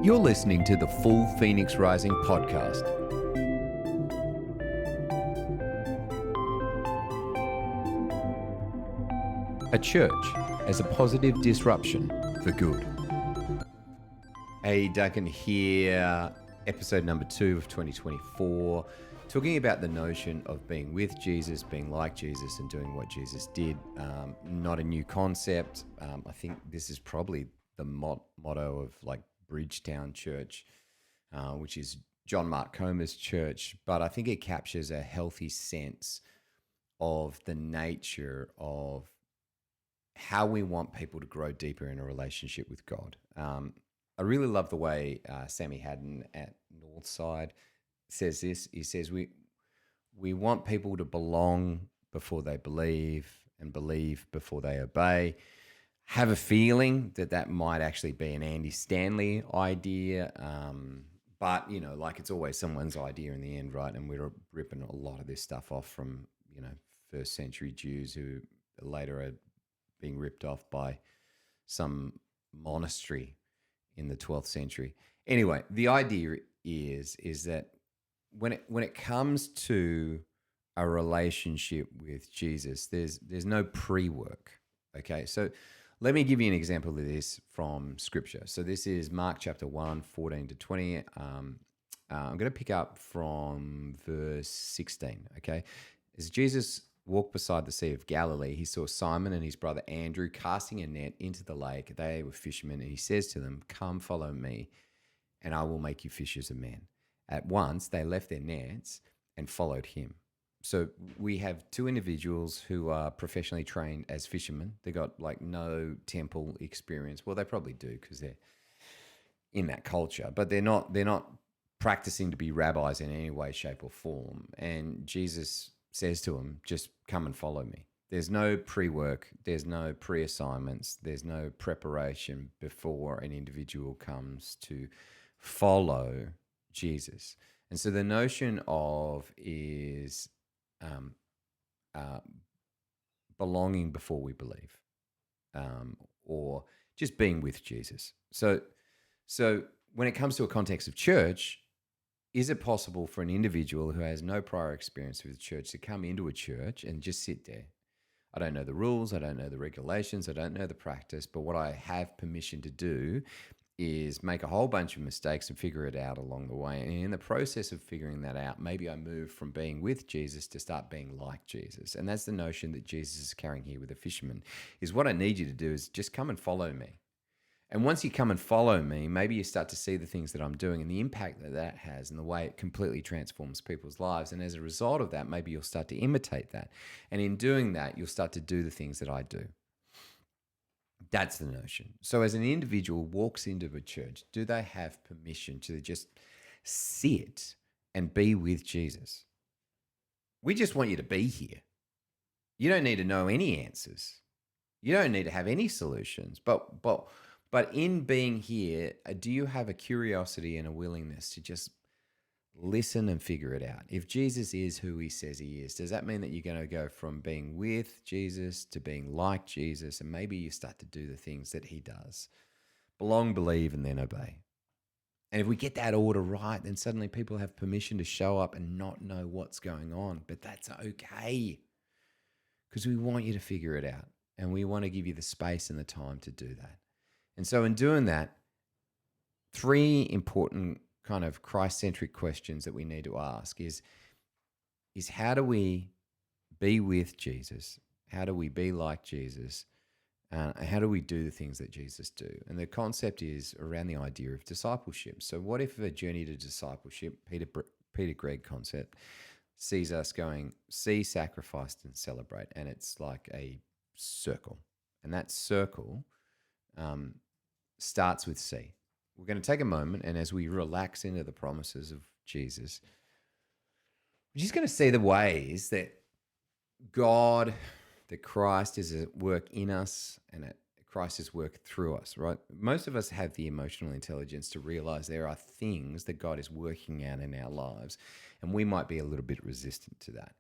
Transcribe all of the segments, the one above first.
You're listening to the Full Phoenix Rising podcast. A church as a positive disruption for good. Hey, Duncan here, episode number 2 of 2024, talking about the notion of being with Jesus, being like Jesus, and doing what Jesus did. Not a new concept. I think this is probably the motto of like Bridgetown Church, which is John Mark Comer's church, but I think it captures a healthy sense of the nature of how we want people to grow deeper in a relationship with God. I really love the way Sammy Haddon at Northside says this. He says, we want people to belong before they believe and believe before they obey. Have a feeling that might actually be an Andy Stanley idea, but, like it's always someone's idea in the end, right? And we're ripping a lot of this stuff off from, first century Jews who later are being ripped off by some monastery in the 12th century. Anyway, the idea is that when it comes to a relationship with Jesus, there's no pre-work. Okay, so let me give you an example of this from Scripture. So this is Mark chapter 1, 14 to 20. I'm going to pick up from verse 16, okay? As Jesus walked beside the Sea of Galilee, he saw Simon and his brother Andrew casting a net into the lake. They were fishermen, and he says to them, "Come, follow me, and I will make you fishers of men." At once they left their nets and followed him. So we have two individuals who are professionally trained as fishermen. They got like no temple experience. Well, they probably do because they're in that culture, but they're not practicing to be rabbis in any way, shape, or form. And Jesus says to them, just come and follow me. There's no pre-work, there's no pre-assignments, there's no preparation before an individual comes to follow Jesus. And so the notion of is belonging before we believe, or just being with Jesus. So when it comes to a context of church, is it possible for an individual who has no prior experience with the church to come into a church and just sit there? I don't know the rules, I don't know the regulations, I don't know the practice, but what I have permission to do is make a whole bunch of mistakes and figure it out along the way. And in the process of figuring that out, maybe I move from being with Jesus to start being like Jesus. And that's the notion that Jesus is carrying here with the fisherman, is what I need you to do is just come and follow me. And once you come and follow me, maybe you start to see the things that I'm doing and the impact that has and the way it completely transforms people's lives. And as a result of that, maybe you'll start to imitate that. And in doing that, you'll start to do the things that I do. That's the notion. So as an individual walks into a church, do they have permission to just sit and be with Jesus? We just want you to be here. You don't need to know any answers. You don't need to have any solutions. But in being here, do you have a curiosity and a willingness to just listen and figure it out? If Jesus is who he says he is, does that mean that you're going to go from being with Jesus to being like Jesus, and maybe you start to do the things that he does? Belong, believe, and then obey. And if we get that order right, then suddenly people have permission to show up and not know what's going on. But that's okay, because we want you to figure it out, and we want to give you the space and the time to do that. And so in doing that, 3 important kind of Christ-centric questions that we need to ask is how do we be with Jesus? How do we be like Jesus? How do we do the things that Jesus do? And the concept is around the idea of discipleship. So what if a journey to discipleship, Peter Gregg concept, sees us going, see, sacrificed, and celebrate. And it's like a circle. And that circle starts with see. We're going to take a moment, and as we relax into the promises of Jesus, we're just going to see the ways that God, that Christ is at work in us and that Christ is work through us, right? Most of us have the emotional intelligence to realize there are things that God is working out in our lives, and we might be a little bit resistant to that.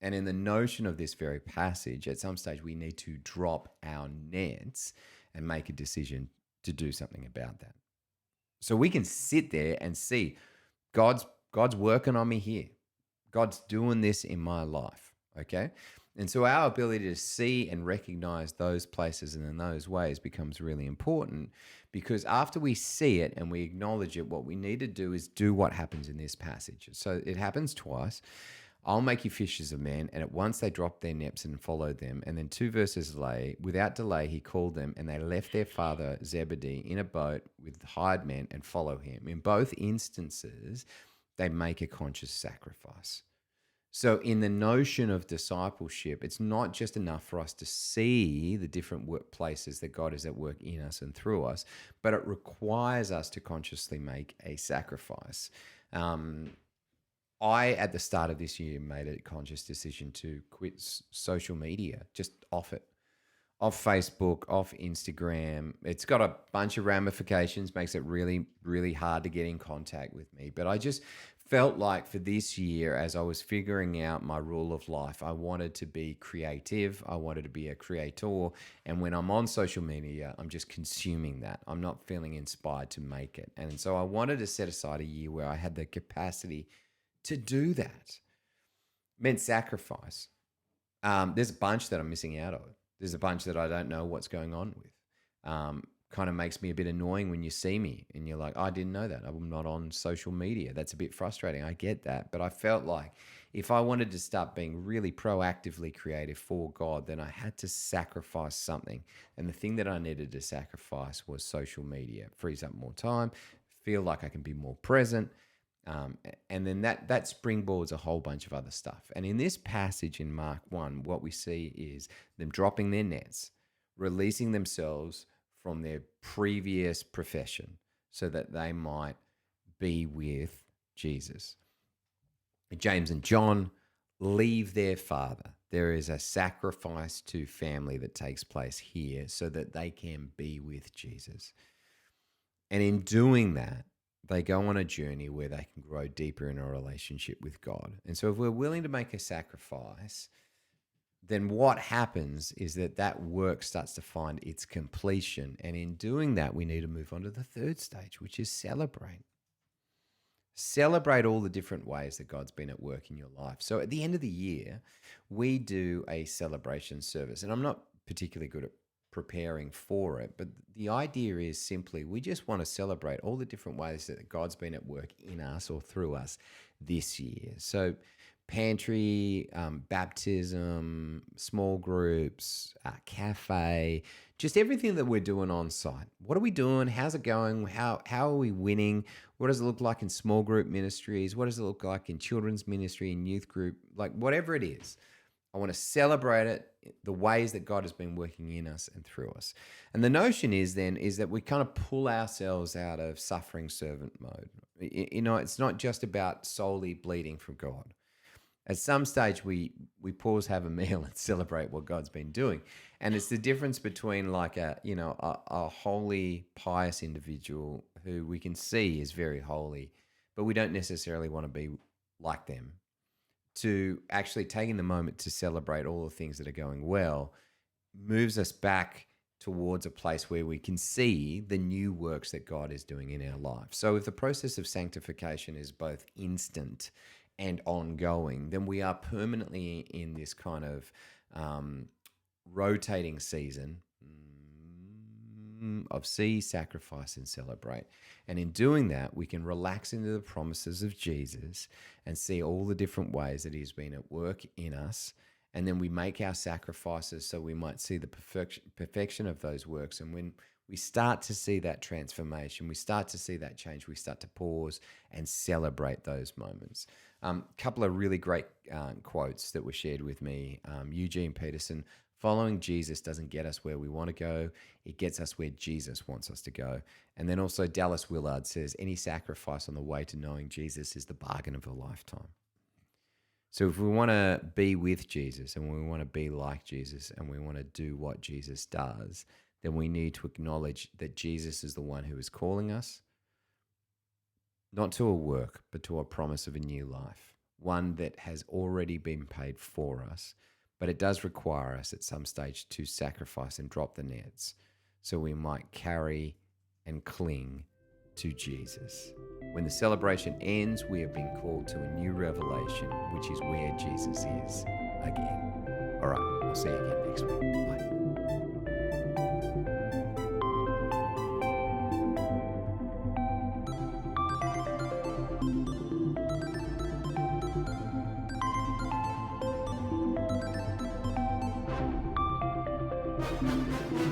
And in the notion of this very passage, at some stage we need to drop our nets and make a decision to do something about that. So we can sit there and see God's God's working on me here. God's doing this in my life. Okay. And so our ability to see and recognize those places and in those ways becomes really important, because after we see it and we acknowledge it, what we need to do is do what happens in this passage. So it happens twice. I'll make you fishers of men. And at once they dropped their nets and followed them. And then 2 verses later, without delay, he called them, and they left their father Zebedee in a boat with hired men and follow him. In both instances, they make a conscious sacrifice. So, in the notion of discipleship, it's not just enough for us to see the different places that God is at work in us and through us, but it requires us to consciously make a sacrifice. I, at the start of this year, made a conscious decision to quit social media, just off it, off Facebook, off Instagram. It's got a bunch of ramifications, makes it really, really hard to get in contact with me. But I just felt like for this year, as I was figuring out my rule of life, I wanted to be creative. I wanted to be a creator. And when I'm on social media, I'm just consuming that. I'm not feeling inspired to make it. And so I wanted to set aside a year where I had the capacity to do that. Meant sacrifice. There's a bunch that I'm missing out of. There's a bunch that I don't know what's going on with. Kind of makes me a bit annoying when you see me and you're like, I didn't know that. I'm not on social media. That's a bit frustrating. I get that. But I felt like if I wanted to start being really proactively creative for God, then I had to sacrifice something. And the thing that I needed to sacrifice was social media. It frees up more time, feel like I can be more present. And then that springboards a whole bunch of other stuff. And in this passage in Mark 1, what we see is them dropping their nets, releasing themselves from their previous profession so that they might be with Jesus. James and John leave their father. There is a sacrifice to family that takes place here so that they can be with Jesus. And in doing that, they go on a journey where they can grow deeper in a relationship with God. And so if we're willing to make a sacrifice, then what happens is that work starts to find its completion. And in doing that, we need to move on to the third stage, which is celebrate. Celebrate all the different ways that God's been at work in your life. So at the end of the year, we do a celebration service. And I'm not particularly good at preparing for it, but the idea is simply we just want to celebrate all the different ways that God's been at work in us or through us this year. So pantry, baptism, small groups, cafe, just everything that we're doing on site. What are we doing? How's it going? How are we winning? What does it look like in small group ministries? What does it look like in children's ministry and youth group? Like whatever it is, I want to celebrate it, the ways that God has been working in us and through us. And the notion is that we kind of pull ourselves out of suffering servant mode. It's not just about solely bleeding from God. At some stage, we pause, have a meal, and celebrate what God's been doing. And it's the difference between like a holy, pious individual who we can see is very holy, but we don't necessarily want to be like them, to actually taking the moment to celebrate all the things that are going well, moves us back towards a place where we can see the new works that God is doing in our life. So if the process of sanctification is both instant and ongoing, then we are permanently in this kind of rotating season of see, sacrifice, and celebrate. And in doing that, we can relax into the promises of Jesus and see all the different ways that he's been at work in us. And then we make our sacrifices so we might see the perfection of those works. And when we start to see that transformation, we start to see that change, we start to pause and celebrate those moments. Couple of really great quotes that were shared with me. Eugene Peterson: following Jesus doesn't get us where we want to go. It gets us where Jesus wants us to go. And then also Dallas Willard says, any sacrifice on the way to knowing Jesus is the bargain of a lifetime. So if we want to be with Jesus and we want to be like Jesus and we want to do what Jesus does, then we need to acknowledge that Jesus is the one who is calling us, not to a work, but to a promise of a new life, one that has already been paid for us. But it does require us at some stage to sacrifice and drop the nets so we might carry and cling to Jesus. When the celebration ends, we have been called to a new revelation, which is where Jesus is again. All right, I'll see you again next week.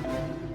Bye.